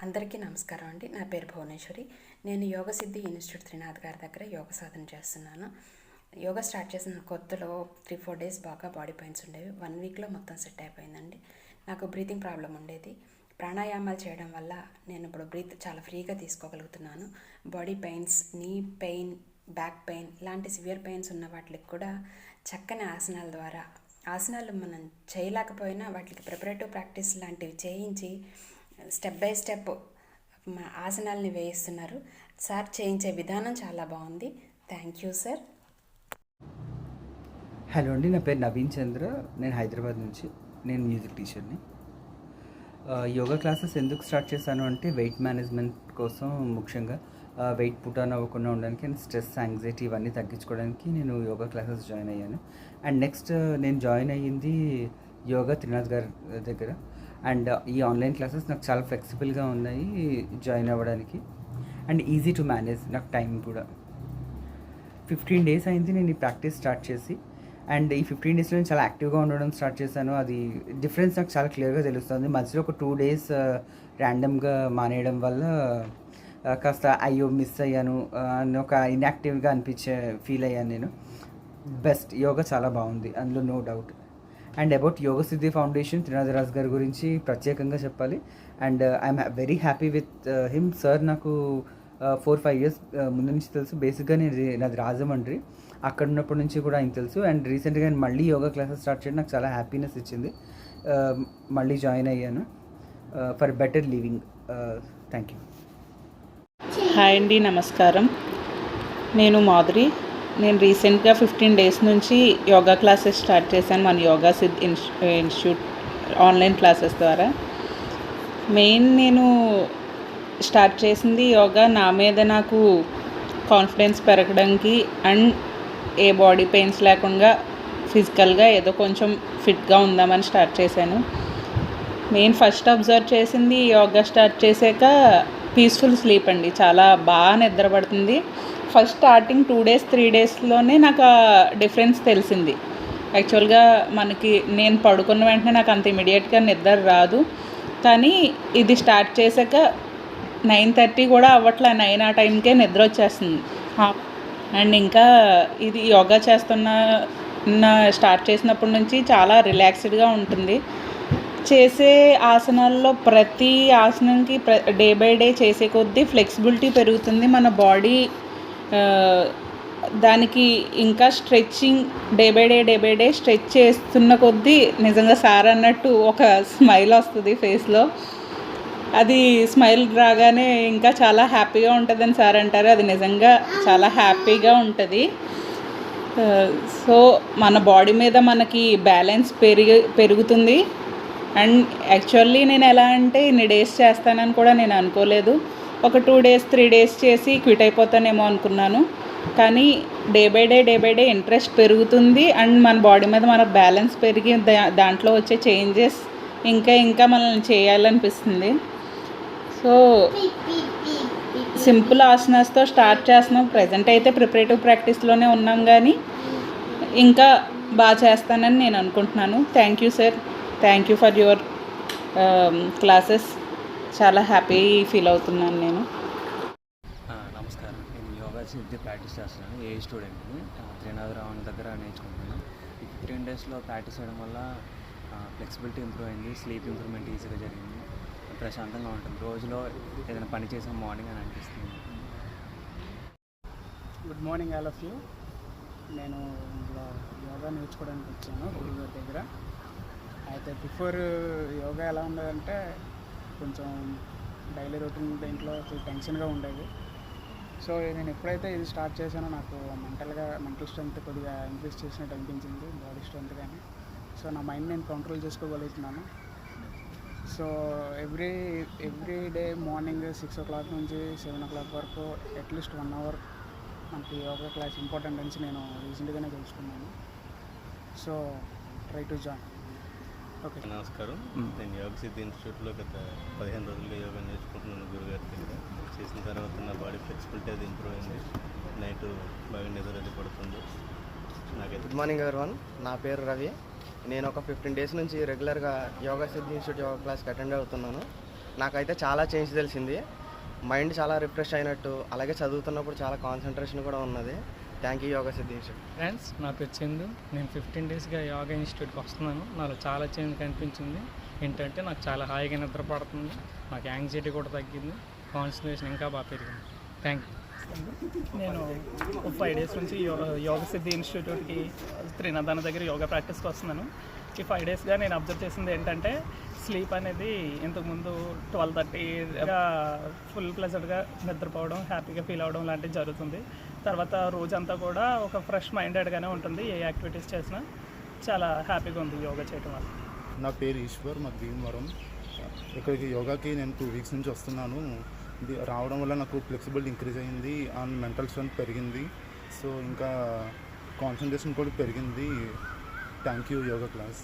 అందరికీ నమస్కారం అండి. నా పేరు భువనేశ్వరి. నేను యోగ సిద్ధి ఇన్స్టిట్యూట్ త్రినాథ్ గారి దగ్గర యోగ సాధన చేస్తున్నాను. యోగా స్టార్ట్ చేసిన కొత్తలో 3-4 డేస్ బాగా బాడీ పెయిన్స్ ఉండేవి. 1 వీక్లో మొత్తం సెట్ అయిపోయిందండి. నాకు బ్రీతింగ్ ప్రాబ్లం ఉండేది. ప్రాణాయామాలు చేయడం వల్ల నేను ఇప్పుడు బ్రీత్ చాలా ఫ్రీగా తీసుకోగలుగుతున్నాను. Body pains, knee pain, back pain ఇలాంటి సివియర్ పెయిన్స్ ఉన్న వాటికి కూడా చక్కని ఆసనాల ద్వారా, ఆసనాలు మనం చేయలేకపోయినా వాటికి ప్రిపరేటివ్ ప్రాక్టీస్ లాంటివి చేయించి స్టెప్ బై స్టెప్ మా ఆసనాలని వేయిస్తున్నారు. సార్ చేయించే విధానం చాలా బాగుంది. Thank you sir. హలో అండి, నా పేరు నవీన్ చంద్ర. నేను హైదరాబాద్ నుంచి. నేను మ్యూజిక్ టీచర్ని. యోగా క్లాసెస్ ఎందుకు స్టార్ట్ చేశాను అంటే వెయిట్ మేనేజ్మెంట్ కోసం, ముఖ్యంగా వెయిట్ పుట్ ఆన్ అవ్వకుండా ఉండడానికి అండ్ స్ట్రెస్, యాంగ్జైటీ ఇవన్నీ తగ్గించుకోవడానికి నేను యోగా క్లాసెస్ జాయిన్ అయ్యాను. అండ్ నెక్స్ట్ నేను జాయిన్ అయ్యింది యోగా త్రినాథ్ గారి దగ్గర. అండ్ ఈ ఆన్లైన్ క్లాసెస్ నాకు చాలా ఫ్లెక్సిబుల్గా ఉన్నాయి జాయిన్ అవ్వడానికి అండ్ ఈజీ టు మేనేజ్. నాకు టైం కూడా 15 డేస్ అయింది నేను ఈ ప్రాక్టీస్ స్టార్ట్ చేసి. అండ్ ఈ 15 డేస్లో నేను చాలా యాక్టివ్గా ఉండడం స్టార్ట్ చేశాను. అది డిఫరెన్స్ నాకు చాలా క్లియర్గా తెలుస్తుంది. మధ్యలో ఒక 2 డేస్ ర్యాండమ్గా మానేయడం వల్ల కాస్త అయ్యో మిస్ అయ్యాను అని ఒక ఇన్యాక్టివ్గా ఫీల్ అయ్యాను నేను. బెస్ట్ యోగా చాలా బాగుంది, అందులో no doubt. And about yoga Siddhi foundation, Trinath Raj గారి గురించి ప్రత్యేకంగా చెప్పాలి. And I'm very happy with him. Sir నాకు 4-5 ఇయర్స్ ముందు నుంచి తెలుసు. బేసిక్గా నాది రాజమండ్రి, అక్కడ ఉన్నప్పటి నుంచి కూడా ఆయన తెలుసు. అండ్ రీసెంట్గా నేను మళ్ళీ యోగా క్లాసెస్ స్టార్ట్ చేయడం నాకు చాలా హ్యాపీనెస్ ఇచ్చింది. మళ్ళీ జాయిన్ అయ్యాను for better living. Thank you. Hi అండి, నమస్కారం. నేను మాధురి. నేను రీసెంట్గా 15 డేస్ నుంచి యోగా క్లాసెస్ స్టార్ట్ చేశాను మన yoga Sid institute online classes ద్వారా. మెయిన్ నేను స్టార్ట్ చేసింది యోగా నా మీద నాకు కాన్ఫిడెన్స్ పెరగడానికి అండ్ ఏ బాడీ పెయిన్స్ లేకుండా ఫిజికల్గా ఏదో కొంచెం ఫిట్గా ఉందామని స్టార్ట్ చేశాను. మెయిన్ ఫస్ట్ అబ్జర్వ్ చేసింది యోగా స్టార్ట్ చేశాక పీస్ఫుల్ స్లీప్ అండి. చాలా బాగా నిద్రపడుతుంది. ఫస్ట్ స్టార్టింగ్ 2 డేస్ 3 డేస్లోనే నాకు ఆ డిఫరెన్స్ తెలిసింది. యాక్చువల్గా నేను పడుకున్న వెంటనే నాకు అంత ఇమీడియట్గా నిద్ర రాదు, కానీ ఇది స్టార్ట్ చేశాక 9:30 కూడా అవ్వట్లే, 9 ఆ టైంకే నిద్ర వచ్చేస్తుంది. అండ్ ఇంకా ఇది యోగా స్టార్ట్ చేసినప్పటి నుంచి చాలా రిలాక్స్డ్గా ఉంటుంది. చేసే ఆసనాల్లో ప్రతి ఆసనంకి డే బై డే చేసే కొద్దీ ఫ్లెక్సిబిలిటీ పెరుగుతుంది. మన బాడీ దానికి ఇంకా stretching day by day stretch చేస్తున్న కొద్దీ నిజంగా సార్ అన్నట్టు ఒక స్మైల్ వస్తుంది ఫేస్లో. అది స్మైల్ రాగానే ఇంకా చాలా హ్యాపీగా ఉంటుందని సార్ అంటారు. అది నిజంగా చాలా హ్యాపీగా ఉంటుంది. సో మన బాడీ మీద మనకి బ్యాలెన్స్ పెరుగుతుంది. అండ్ యాక్చువల్లీ నేను ఎలా అంటే ఇన్ని డేస్ చేస్తానని కూడా నేను అనుకోలేదు. ఒక 2 డేస్ 3 డేస్ చేసి క్విట్ అయిపోతానేమో అనుకున్నాను. కానీ డే బై డే ఇంట్రెస్ట్ పెరుగుతుంది. అండ్ మన బాడీ మీద మన బ్యాలెన్స్ పెరిగి దాంట్లో వచ్చే చేంజెస్ ఇంకా మనల్ని చేయాలనిపిస్తుంది. సో సింపుల్ ఆసనాస్తో స్టార్ట్ చేస్తున్నాం. ప్రజెంట్ అయితే ప్రిపరేటివ్ ప్రాక్టీస్లోనే ఉన్నాం, కానీ ఇంకా బాగా చేస్తానని నేను అనుకుంటున్నాను. Thank you sir. Thank you for your classes. చాలా హ్యాపీ ఫీల్ అవుతున్నాను నేను. నమస్కారం. నేను యోగా సిద్ధి ప్రాక్టీస్ చేస్తున్నాను. ఏ స్టూడెంట్ని త్రినాథ్ రావణ్ దగ్గర నేర్చుకుంటున్నాను. ఈ 15 డేస్లో ప్రాక్టీస్ చేయడం వల్ల ఫ్లెక్సిబిలిటీ ఇంప్రూవ్ అయింది, స్లీప్ ఇంప్రూవ్మెంట్ ఈజీగా జరిగింది, ప్రశాంతంగా ఉంటుంది. రోజులో ఏదైనా పని చేసాం మార్నింగ్ అని అనిపిస్తుంది. Good morning all of you. నేను ఇలా యోగా నేర్చుకోవడానికి వచ్చాను గురుగారి దగ్గర. అయితే బిఫోర్ యోగా ఎలా ఉండదంటే కొంచెం డైలీ రొటీన్ దీంట్లో టెన్షన్గా ఉండేది. సో నేను ఎప్పుడైతే ఇది స్టార్ట్ చేశానో నాకు మెంటల్ స్ట్రెంగ్త్ కొద్దిగా ఇంక్రీజ్ చేసినట్టు అనిపించింది, బాడీ స్ట్రెంగ్త్ కానీ. సో నా మైండ్ నేను కంట్రోల్ చేసుకోగలుగుతున్నాను. So every day morning 6 o'clock నుంచి 7 o'clock వరకు అట్లీస్ట్ 1 hour మనకి యోగా క్లాస్ ఇంపార్టెంట్ అని నేను రీసెంట్గానే తెలుసుకున్నాను. So try to join. Okay, నమస్కారం. నేను యోగ సిద్ధి ఇన్స్టిట్యూట్లో గత 15 రోజులుగా యోగా నేర్చుకుంటున్నాను గురుగారి దగ్గర. చేసిన తర్వాత నా బాడీ ఫ్లెక్సిబిలిటీ అది ఇంప్రూవ్ అయింది. నైట్ బాగా నిద్ర అది పడుతుంది నాకైతే. Good morning everyone. నా పేరు రవి. నేను ఒక 15 డేస్ నుంచి రెగ్యులర్గా యోగా సిద్ధి ఇన్స్టిట్యూట్ యోగా క్లాస్కి అటెండ్ అవుతున్నాను. నాకైతే చాలా చేంజ్ తెలిసింది. మైండ్ చాలా రిఫ్రెష్ అయినట్టు, అలాగే చదువుతున్నప్పుడు చాలా కాన్సన్ట్రేషన్ కూడా ఉన్నది. Thank you yoga Siddhi institute. Friends, నా పేరు చందు. నేను 15 డేస్గా యోగా ఇన్స్టిట్యూట్కి వస్తున్నాను. నాలో చాలా చేంజ్ కనిపించింది. ఏంటంటే నాకు చాలా హాయిగా నిద్ర పడుతుంది, నాకు యాంగ్జైటీ కూడా తగ్గింది, కాన్సన్ట్రేషన్ ఇంకా బాగా పెరిగింది. Thank you. నేను 5 డేస్ నుంచి యోగా సిద్ధి ఇన్స్టిట్యూట్కి త్రినాథ్ దగ్గర యోగా ప్రాక్టీస్కి వస్తున్నాను. ఈ 5 డేస్గా నేను అబ్జర్వ్ చేసింది ఏంటంటే స్లీప్ అనేది ఇంతకుముందు 12:30గా ఫుల్ ప్లెజెంట్గా నిద్రపోవడం, హ్యాపీగా ఫీల్ అవ్వడం లాంటివి జరుగుతుంది. తర్వాత రోజంతా కూడా ఒక ఫ్రెష్ మైండెడ్గానే ఉంటుంది. ఏ యాక్టివిటీస్ చేసినా చాలా హ్యాపీగా ఉంది యోగా చేయడం వల్ల. నా పేరు ఈశ్వర్, మాది భీమవరం. ఇక్కడికి యోగాకి నేను 2 వీక్స్ నుంచి వస్తున్నాను. ఇది రావడం వల్ల నాకు ఫ్లెక్సిబిలిటీ ఇంక్రీజ్ అయింది అండ్ మెంటల్ స్ట్రెంత్ పెరిగింది. సో ఇంకా కాన్సన్ట్రేషన్ కూడా పెరిగింది. Thank you yoga class.